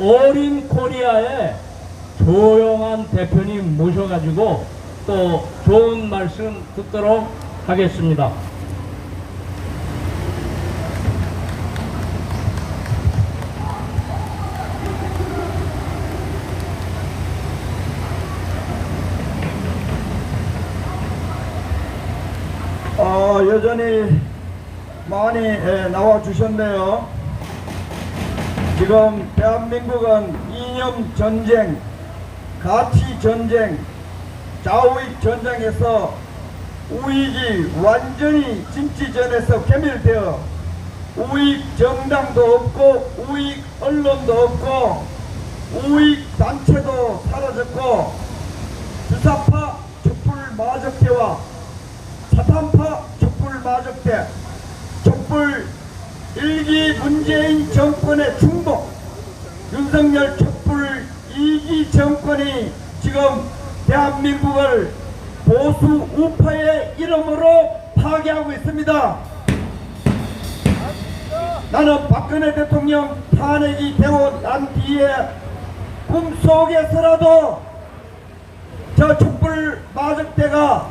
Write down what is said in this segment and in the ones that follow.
어린 코리아의 조용한 대표님 모셔가지고 또 좋은 말씀 듣도록 하겠습니다. 여전히 많이 나와 주셨네요. 지금 대한민국은 이념 전쟁, 가치 전쟁, 좌우익 전쟁에서 우익이 완전히 진치전에서 괴멸되어 우익 정당도 없고 우익 언론도 없고 우익 단체도 사라졌고 주사파 촛불 마적대와 사탄파 촛불 마적대, 촛불 일기 문재인 정권의 중복, 윤석열 촛불 2기 정권이 지금 대한민국을 보수 우파의 이름으로 파괴하고 있습니다. 나는 박근혜 대통령 탄핵이 되고 난 뒤에 꿈속에서라도 저 촛불 마적대가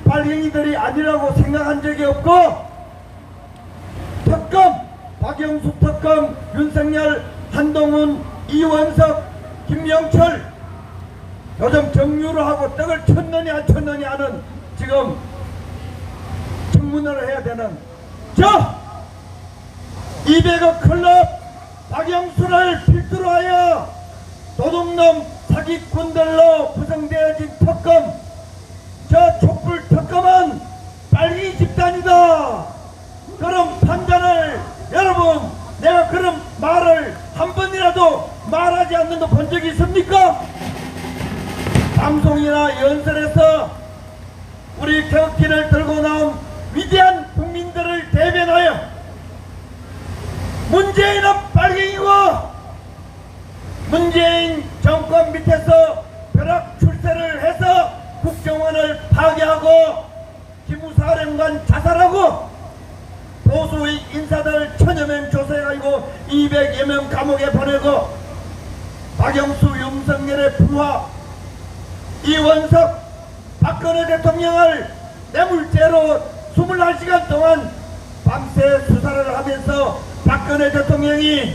빨갱이들이 아니라고 생각한 적이 없고, 특검, 박영수 특검, 윤석열, 한동훈, 이원석, 김영철 요즘 정유를 하고 떡을 쳤느니 안 쳤느니 하는 지금 청문회를 해야 되는 저 200억 클럽 박영수를 필두로 하여 도둑놈 사기꾼들로 구성되어진 특검, 저 촛불 특검은 빨갱이 집단이다. 그런 판단을 여러분, 내가 그런 말을 한 번이라도 말하지 않는 거 본 적이 있습니까? 방송이나 연설에서 우리 태극기를 들고 나온 위대한 국민들을 대변하여 문재인은 빨갱이고 문재인 정권 밑에서 벼락 출세를 해서 국정원을 파괴하고 기무사령관 자살하고 보수의 인사들 1000여 명 조사해가지고 200여 명 감옥에 보내고 박영수, 윤석열의 부하 이원석, 박근혜 대통령을 뇌물죄로 21시간 동안 밤새 수사를 하면서 박근혜 대통령이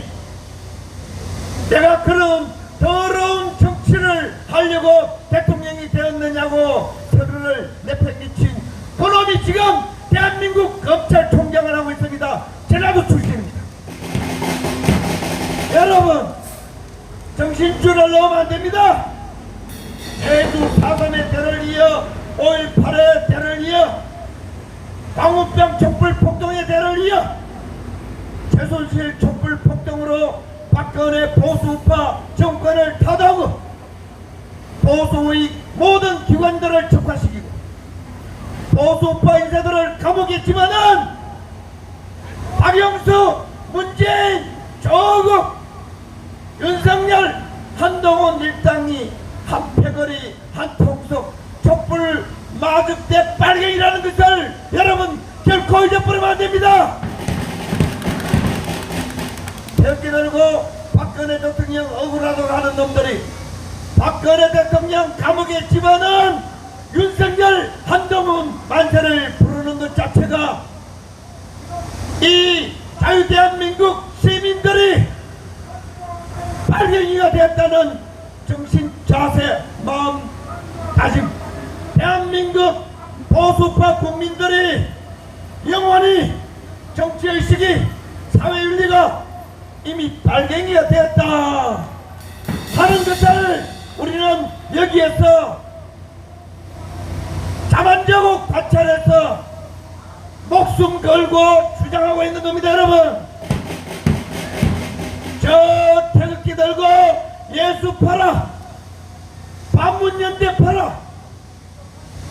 내가 그런 더러운 정치를 하려고 대통령이 되었느냐고 서류를 내팽개친 그놈이 지금 대한민국 검찰총장을 하고 있습니다. 전라도 출신입니다. 여러분, 정신줄을 넣으면 안 됩니다. 제주 4.3의 대를 이어 5.18의 대를 이어 광우병 촛불 폭동의 대를 이어 최순실 촛불 폭동으로 박근혜 보수우파 정권을 타도하고 보수의 모든 기관들을 적화시키고 보수우파 인사들을 감옥에 집어넣은 박영수, 문재인, 조국, 윤석열, 한동훈 일당이 한 패거리 한 통속 촛불 마적대 빨갱이라는 것을 여러분 결코 잊어버리면 안 됩니다. 태극기 들고 박근혜 대통령 억울하다고 하는 놈들이 박근혜 대통령 감옥에 집어넣은 윤석열, 한동훈 만세를 부르는 것 자체가 이 자유대한민국 시민들이 빨갱이가 되었다는 정신, 자세, 마음, 다짐, 대한민국 보수파 국민들이 영원히 정치의식이, 사회윤리가 이미 빨갱이가 되었다 하는 것을 우리는 여기에서 자만적으로 관찰해서 목숨 걸고 주장하고 있는 겁니다. 여러분, 저 태극기 들고 예수 팔아, 반문연대 팔아,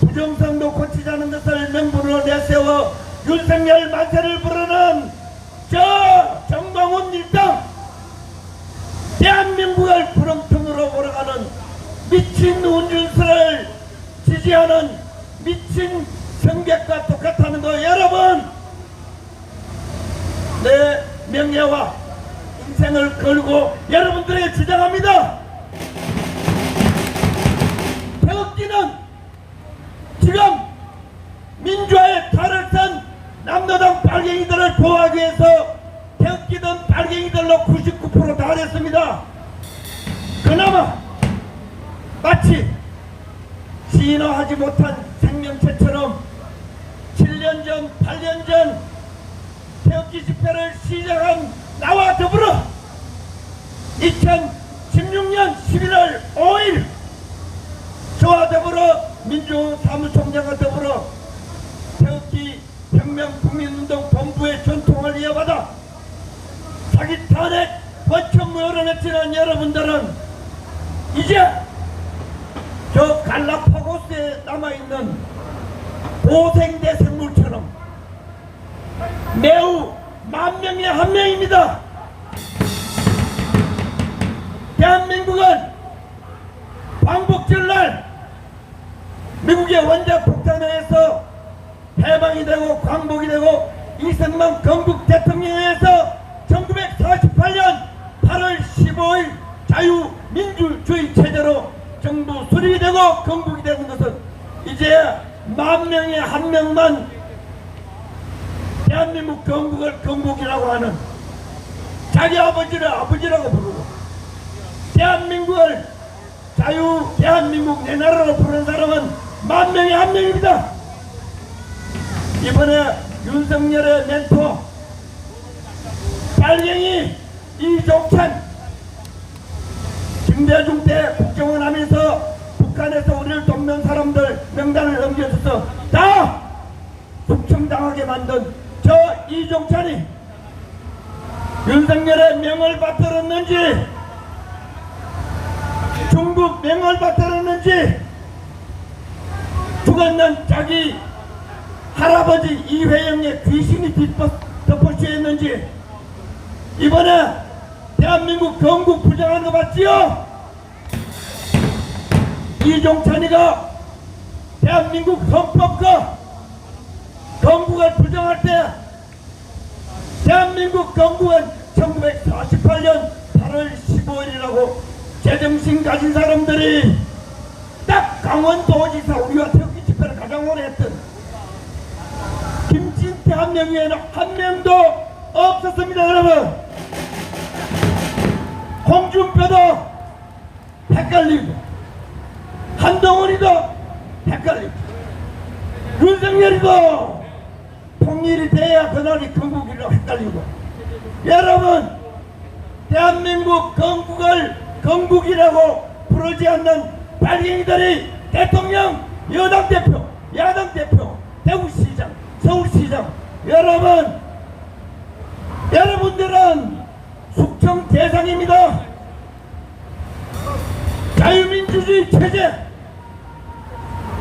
부정선거 고치자는 것을 명분으로 내세워 윤석열 만세를 부르는 저 정광훈 일당, 대한민국을 구렁텅으로 몰아가는 미친 운준수를 지지하는 미친 성객과 똑같다는 거 여러분, 내 명예와 평생을 걸고 여러분들에게 주장합니다. 태극기는 지금 민주화의 탈을 쓴 남노당 빨갱이들을 보호하기 위해서 태극기든 빨갱이들로 99% 달했습니다. 그나마 마치 진화하지 못한 생명체처럼 7년 전, 8년 전 태극기 집회를 시작한 나와 더불어 2016년 11월 5일 저와 더불어 민주노총 사무총장과 더불어 태극기 혁명국민운동 본부의 전통을 이어받아 사기 탄핵 번천무효를 지난 여러분들은 이제 저 갈라파고스에 남아있는 고생대 생물처럼 매우 만명의 한 명입니다. 대한민국은 광복절날 미국의 원자 폭탄에 의해서 해방이 되고 광복이 되고 이승만 건국 대통령에 의해서 1948년 8월 15일 자유민주주의 체제로 정부 수립이 되고 건국이 되는 것은 이제 만명의 한 명만 대한민국 건국을 건국이라고 하는 자기 아버지를 아버지라고 부르고 대한민국을 대한민국 내 나라로 부르는 사람은 만명의 한 명입니다. 이번에 윤석열의 멘토 빨갱이 이종찬 김대중 때 국정원 하면서 북한에서 우리를 돕는 사람들 명단을 넘겨줘서 다 숙청당하게 만든 저 이종찬이 윤석열의 명을 받들었는지 중국 명을 받들었는지 죽었는 자기 할아버지 이회영의 귀신이 덮어씌웠는지 이번에 대한민국 건국 부정하는 거 맞지요? 이종찬이가 대한민국 헌법과 건국을 부정할 때 대한민국 건국은 1948년 8월 15일이라고 제정신 가진 사람들이 딱 강원도지사 우리와 태극기 집회를 가장 오래 했던 김진태 한 명 외에는 한 명도 없었습니다. 여러분 홍준표도 헷갈리고 한동훈이도 헷갈리고 윤석열이도 통일이 돼야 그날이 건국이라고 헷갈리고 여러분 대한민국 건국을 건국이라고 부르지 않는 빨갱이들이 대통령, 여당 대표, 야당 대표, 대구시장, 서울시장 여러분들은 숙청 대상입니다. 자유민주주의 체제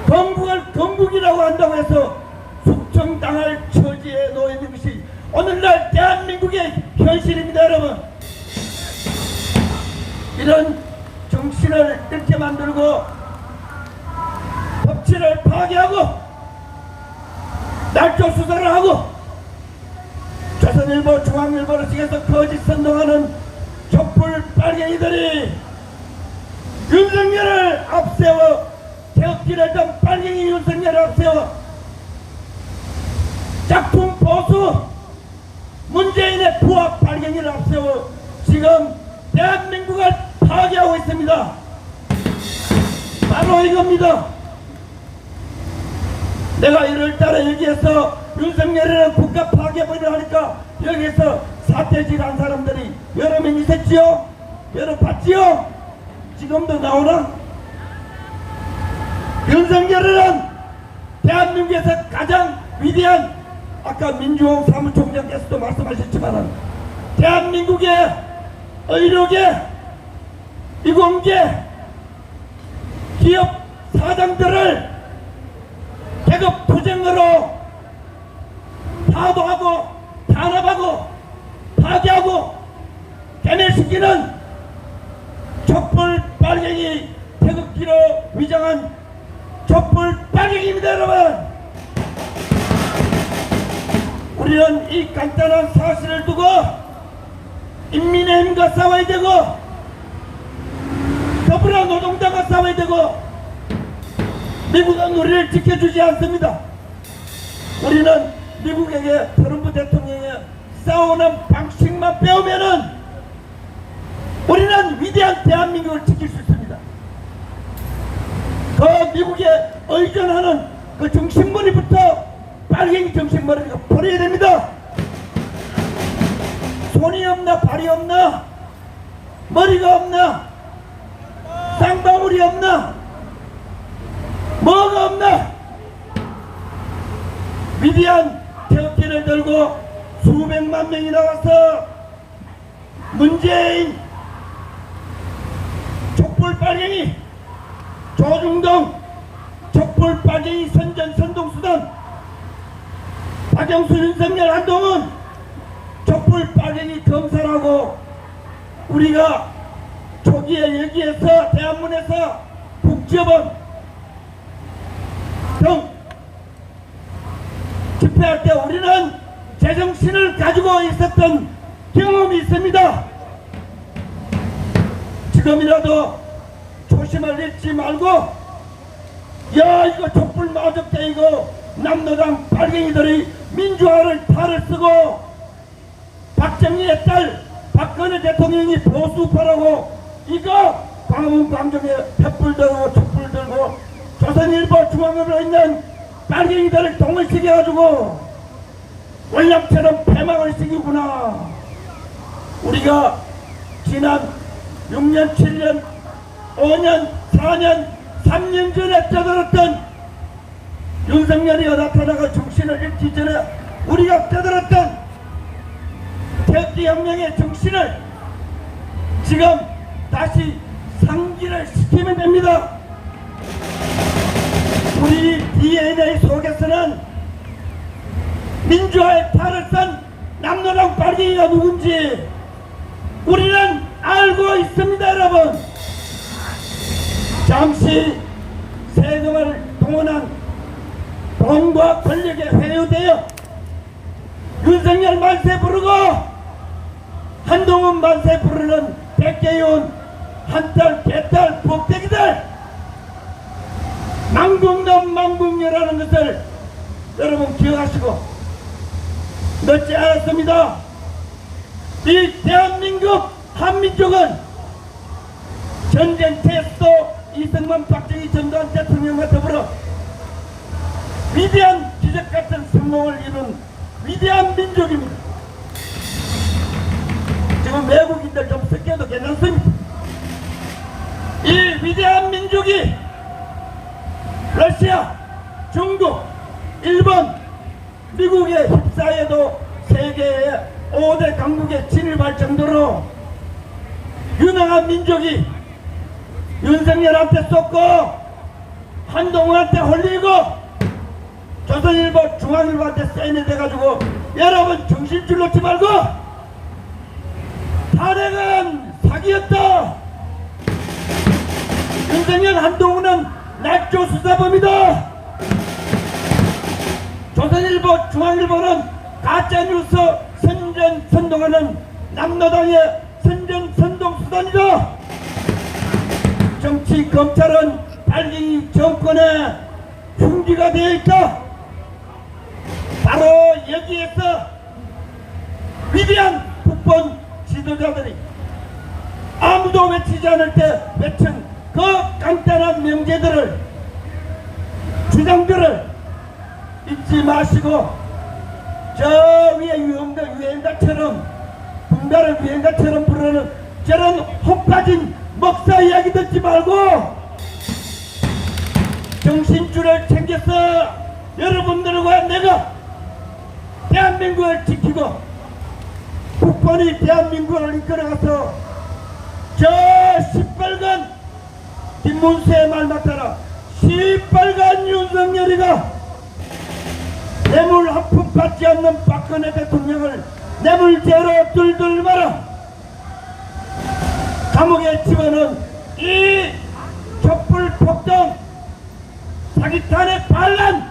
건국을 건국이라고 한다고 해서 숙청당할 처지에 놓여 있는 것이 오늘날 대한민국의 현실입니다. 여러분 이런 정신을 잃게 만들고 법치를 파괴하고 날조 수사를 하고 조선일보 중앙일보를 통해서 거짓 선동하는 촛불 빨갱이들이 윤석열을 앞세워 태극기를 든 빨갱이 윤석열을 앞세워 짝퉁 보수 문재인의 부합 빨갱이를 앞세워 지금 대한민국을 파괴하고 있습니다. 바로 이겁니다. 내가 1월달에 여기에서 윤석열이라는 국가 파괴범을 하니까 여기에서 사태질 한 사람들이 여러 명 있었지요? 여러 봤지요? 지금도 나오나? 윤석열이란 대한민국에서 가장 위대한 아까 민주노총 사무총장께서도 말씀하셨지만 대한민국의 의료계, 이공계, 기업 사장들을 계급 투쟁으로 파도하고 탄압하고 파괴하고 괴멸시키는 촛불 빨갱이 태극기로 위장한 촛불 빨갱이입니다. 여러분 우리는 이 간단한 사실을 두고 인민의 민주당과 싸워야 되고 더불어노동당과 싸워야 되고 미국은 우리를 지켜주지 않습니다. 우리는 미국에게 트럼프 대통령이 싸우는 방식만 배우면은 우리는 위대한 대한민국을 지킬 수 있습니다. 그 미국에 의존하는 그 정신머리부터 빨갱이 정신머리가 버려야 됩니다. 손이 없나 발이 없나 머리가 없나 쌍방울이 없나 뭐가 없나 위대한 태극기를 들고 수백만 명이 나와서 문재인 촛불빨갱이 조중동 촛불빨갱이 선전선동수단 박영수 윤석열 한동훈 촛불빨갱이 검사라고 우리가 초기에 여기에서 대한문에서 국제법 등 집회할 때 우리는 제정신을 가지고 있었던 경험이 있습니다. 지금이라도 초심을 잃지 말고 야 이거 촛불 마적대 이거 남노당 빨갱이들이 민주화를 탈을 쓰고 박정희의 딸 박근혜 대통령이 보수파라고 이거 광화문 광장에 횃불 들고 촛불 들고 조선일보 중앙으로 있는 빨갱이들을 동원시켜가지고 월남처럼 패망을 시키구나. 우리가 지난 6년 7년 5년 4년 3년 전에 떠들었던 윤석열이 나타나가 정신을 잃기 전에 우리가 떠들었던 태극기혁명의 정신을 지금 다시 상기를 시키면 됩니다. 우리 DNA 속에서는 민주화의 탈을 쓴 남노당 빨갱이가 누군지 우리는 알고 있습니다. 여러분 잠시 세금을 동원한 돈과 권력에 회유되어 윤석열 만세 부르고 한동훈 만세 부르는 백계윤 한딸 개딸 복대기들 망국남 망국녀라는 것을 여러분 기억하시고 늦지 않았습니다. 이 대한민국 한민족은 전쟁터에서도 이승만 박정희 전두환 대통령과 더불어 위대한 기적같은 성공을 이룬 위대한 민족입니다. 지금 외국인들 좀 섞여도 괜찮습니다. 이 위대한 민족이 러시아, 중국, 일본, 미국의 휩싸여도 세계의 5대 강국에 진입할 정도로 유능한 민족이 윤석열한테 쏟고 한동훈한테 홀리고 조선일보 중앙일보한테 세뇌돼가지고 여러분 정신줄 놓지 말고 탄핵은 사기였다. 윤석열 한동훈은 날조 수사범이다. 조선일보 중앙일보는 가짜뉴스 선전선동하는 남노당의 선전선동수단이다. 정치 검찰은 빨갱이 정권의 흉기가 되어 있다. 바로 여기에서 위대한 국본 지도자들이 아무도 외치지 않을 때 외친 그 간단한 명제들을 주장들을 잊지 마시고 저 위에 유행가처럼 분가를 유행가처럼 부르는 저런 혹 빠진 먹사 이야기 듣지 말고 정신줄을 챙겨서 여러분들과 내가 대한민국을 지키고 국본이 대한민국을 이끌어가서 저 시뻘건 김문수의 말 맞따라 시뻘건 윤석열이가 뇌물 한 푼 받지 않는 박근혜 대통령을 뇌물죄로 둘둘 말아 감옥에 집어넣은 이 촛불 폭동 사기탄핵 반란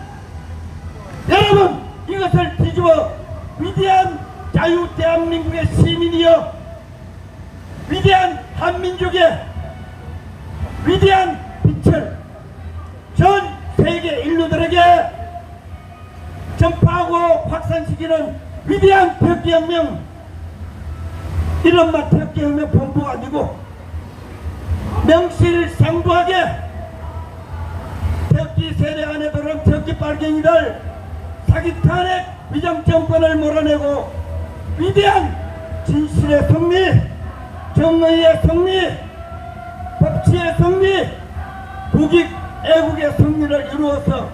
여러분 이것을 뒤집어 위대한 자유 대한민국의 시민이여 위대한 한민족의 위대한 빛을 전 세계 인류들에게 전파하고 확산시키는 위대한 태극기혁명, 이른바 태극기혁명 본부가 아니고 명실상부하게 태극기 세례 안에 들어온 태극기 빨갱이들 사기 탄핵 위정정권을 몰아내고 위대한 진실의 승리, 정의의 승리, 법치의 승리, 국익 애국의 승리를 이루어서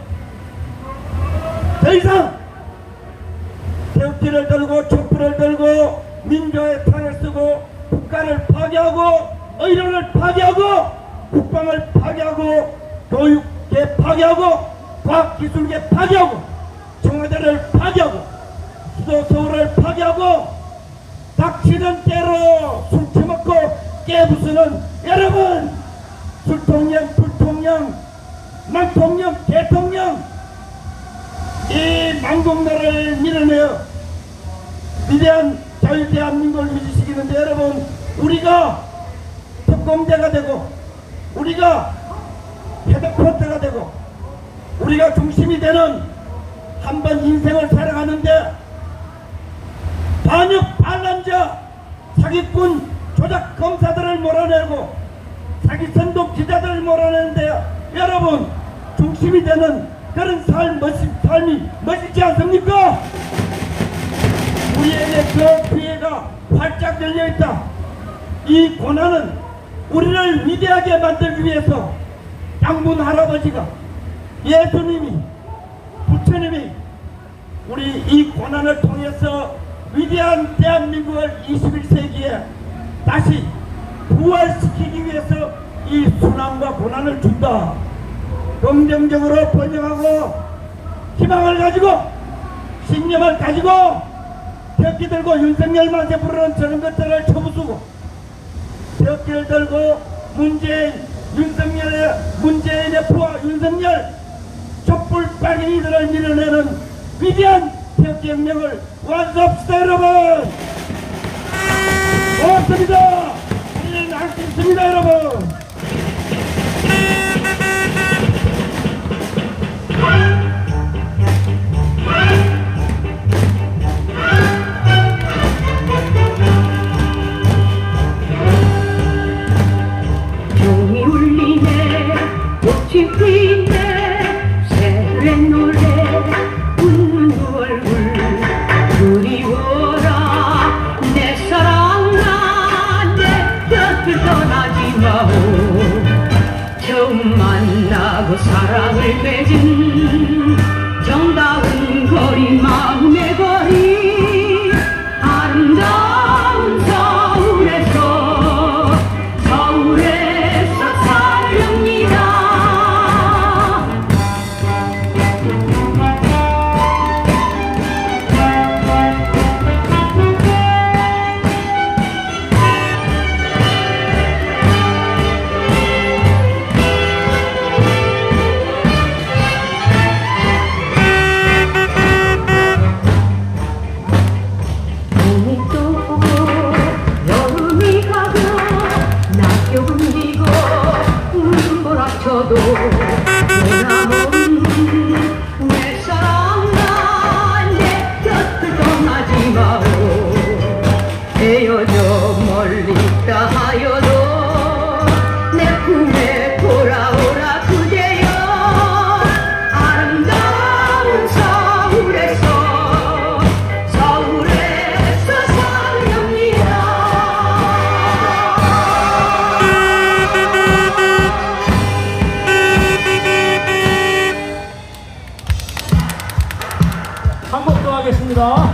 더 이상 태극기를 들고 촛불을 들고 민주화의 탄을 쓰고 국가를 파괴하고 의료를 파괴하고 국방을 파괴하고 교육계 파괴하고 과학기술계 파괴하고 청와대를 파괴하고 수도 서울을 파괴하고 닥치는 대로 술 처먹고 깨부수는 여러분 술통령 불통령 망통령 대통령 이 망국나라를 밀어내어 위대한 자유대한민국을 유지시키는데 여러분 우리가 특공대가 되고 우리가 헤드쿼터가 되고 우리가 중심이 되는 한번 인생을 살아가는데 반역 반란자 사기꾼 조작 검사들을 몰아내고 사기 선동 기자들을 몰아내는데 여러분 중심이 되는 그런 삶이 멋있지 않습니까? 우리에게 그 기회가 활짝 열려있다. 이 고난은 우리를 위대하게 만들기 위해서 장군 할아버지가 예수님이 부처님이 우리 이 고난을 통해서 위대한 대한민국을 21세기에 다시 부활시키기 위해서 이 순환과 고난을 준다. 긍정적으로 번영하고 희망을 가지고 신념을 가지고 태극기 들고 윤석열 만세 부르는 저런 것들을 쳐부수고 태극기를 들고 문재인의 부하 윤석열 촛불 빨갱이들을 밀어내는 위대한 태극기 혁명을 완수합시다 여러분. 고맙습니다. 우리는 할 수 있습니다 여러분. 종이 울리네 꽃이 피네 새의 노래 웃는 그 얼굴 그리워라 내 사랑아 내 곁을 떠나지 마오 처음 만나고 사랑을 맺은 정다운 거리 마음의 거리 아름다운 서울에서 사랑합니다. 봄이 또 오고 여름이 가고 낙엽은 지고 눈보라쳐도 변함없는 내 사랑아 내 곁을 떠나지 마오 헤어져 멀리 있다 하여도 내 품에 돌아오라 그대여 아름다운 서울에서 사랑합니다. 한 곡 더 하겠습니다.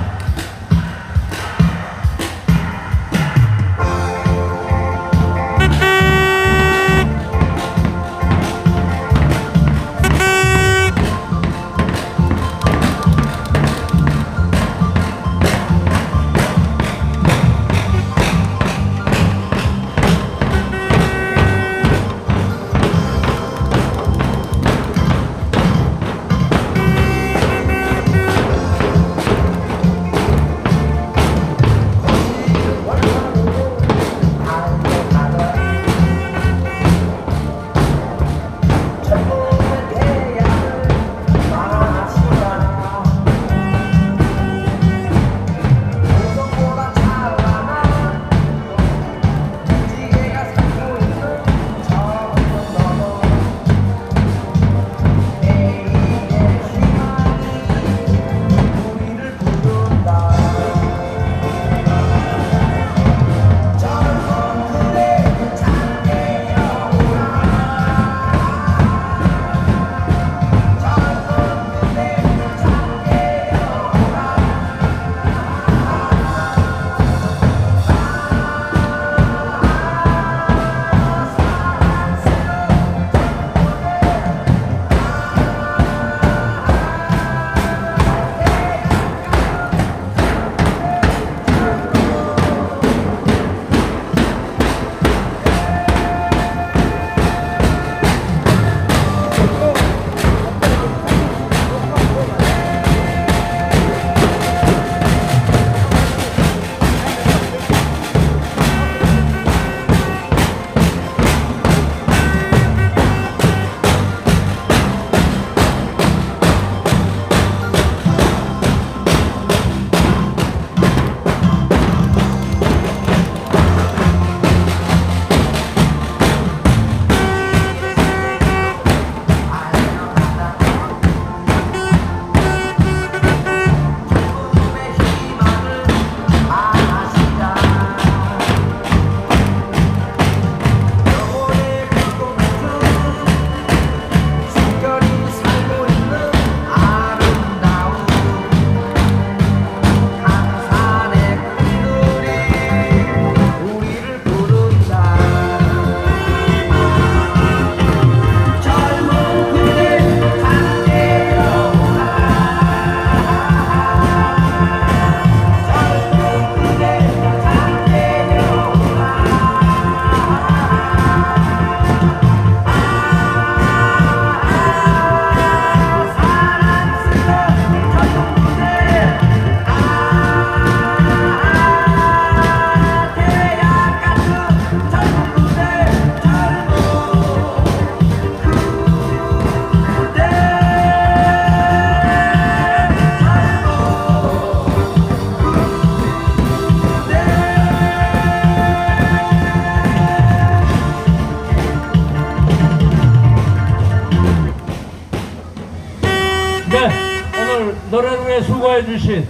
수고해 주신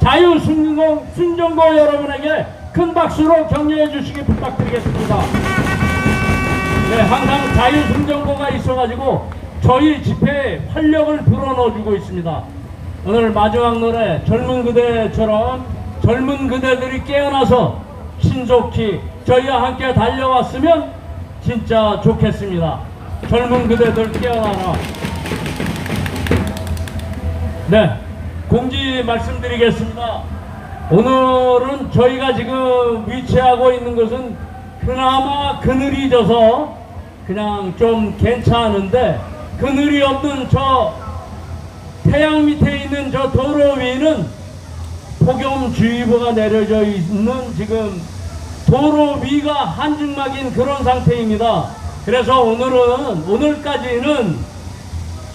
자유순정고 여러분에게 큰 박수로 격려해 주시기 부탁드리겠습니다. 네, 항상 자유순정고가 있어가지고 저희 집회에 활력을 불어넣어주고 있습니다. 오늘 마지막 노래 젊은 그대처럼 젊은 그대들이 깨어나서 신속히 저희와 함께 달려왔으면 진짜 좋겠습니다. 젊은 그대들 깨어나라. 네, 공지 말씀드리겠습니다. 오늘은 저희가 지금 위치하고 있는 것은 그나마 그늘이 져서 그냥 좀 괜찮은데, 그늘이 없는 저 태양 밑에 있는 저 도로 위는 폭염주의보가 내려져 있는 지금 도로 위가 한증막인 그런 상태입니다. 그래서 오늘까지는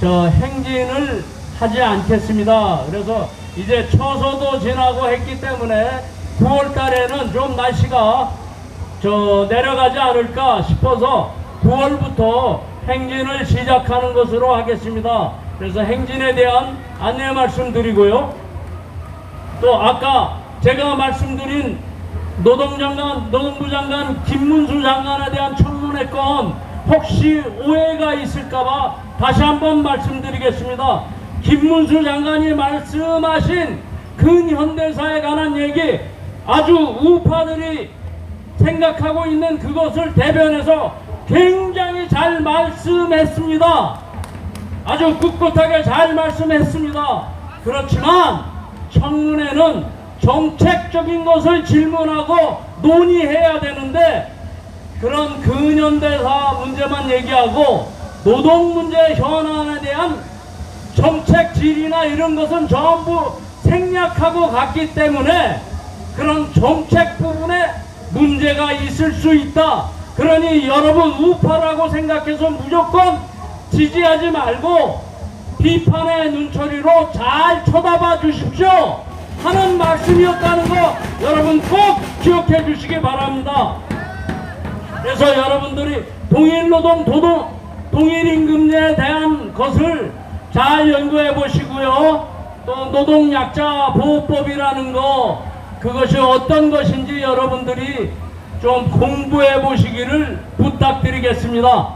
저 행진을 하지 않겠습니다. 그래서 이제 처서도 지나고 했기 때문에 9월 달에는 좀 날씨가 저 내려가지 않을까 싶어서 9월부터 행진을 시작하는 것으로 하겠습니다. 그래서 행진에 대한 안내 말씀드리고요. 또 아까 제가 말씀드린 노동부 장관 김문수 장관에 대한 청문회 건 혹시 오해가 있을까봐 다시 한번 말씀드리겠습니다. 김문수 장관이 말씀하신 근현대사에 관한 얘기, 아주 우파들이 생각하고 있는 그것을 대변해서 굉장히 잘 말씀했습니다. 아주 꿋꿋하게 잘 말씀했습니다. 그렇지만 청문회는 정책적인 것을 질문하고 논의해야 되는데, 그런 근현대사 문제만 얘기하고 노동 문제 현안에 대한 정책 질의나 이런 것은 전부 생략하고 갔기 때문에 그런 정책 부분에 문제가 있을 수 있다. 그러니 여러분 우파라고 생각해서 무조건 지지하지 말고 비판의 눈초리로 잘 쳐다봐 주십시오 하는 말씀이었다는 거 여러분 꼭 기억해 주시기 바랍니다. 그래서 여러분들이 동일노동, 동일임금제에 대한 것을 잘 연구해 보시고요. 또 노동약자 보호법이라는 거, 그것이 어떤 것인지 여러분들이 좀 공부해 보시기를 부탁드리겠습니다.